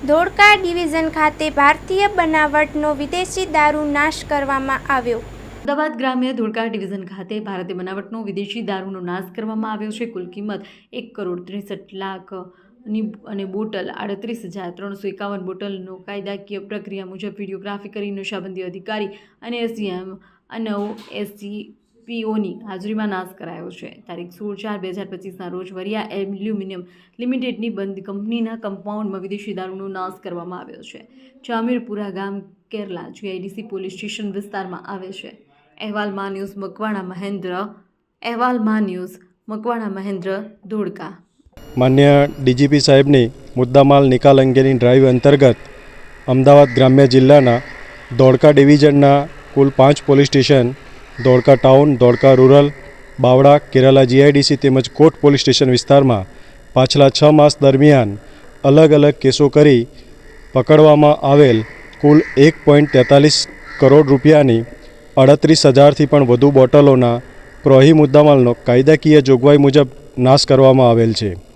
Dholka division ખાતે ભારતીય બનાવટનો વિદેશી દારૂ નાશ કરવામાં આવ્યો। અમદાવાદ ગ્રામ્ય ધોળકા ડિવિઝન ખાતે ભારતીય બનાવટનો વિદેશી દારૂનો નાશ કરવામાં આવ્યો છે। કુલ કિંમત 1,63,00,000 અને બોટલ 38,351 બોટલનો કાયદાકીય પ્રક્રિયા મુજબ વિડીયોગ્રાફી કરી નશાબંધી અધિકારી અને એસડીએમ અને એસડીપીઓની હાજરીમાં નાશ કરાયો છે। તારીખ 16/4/2025ના રોજ વરિયા એલ્યુમિનિયમ લિમિટેડની બંધ કંપનીના કમ્પાઉન્ડમાં વિદેશી દારૂનો નાશ કરવામાં આવ્યો છે, જે અમીરપુરા ગામ કેરલા જીઆઈડીસી પોલીસ સ્ટેશન વિસ્તારમાં આવે છે। અહેવાલમાં ન્યૂઝ મકવાણા મહેન્દ્ર ધોળકા। માન્ય ડીજીપી સાહેબની મુદ્દામાલ નિકાલ અંગેની ડ્રાઈવ અંતર્ગત અમદાવાદ ગ્રામ્ય જિલ્લાના ધોળકા ડિવિઝનના કુલ 5 police station Dholka town, Dholka rural, Bavla, Kerala GIDC તેમજ કોટ પોલીસ સ્ટેશન વિસ્તારમાં પાછલા 6 માસ દરમિયાન અલગ અલગ કેસો કરી પકડવામાં આવેલ કુલ 1.43 કરોડ રૂપિયાની 38,000થી પણ વધુ બોટલોના પ્રોહી મુદ્દામાલનો કાયદાકીય જોગવાઈ મુજબ નાશ કરવામાં આવેલ છે।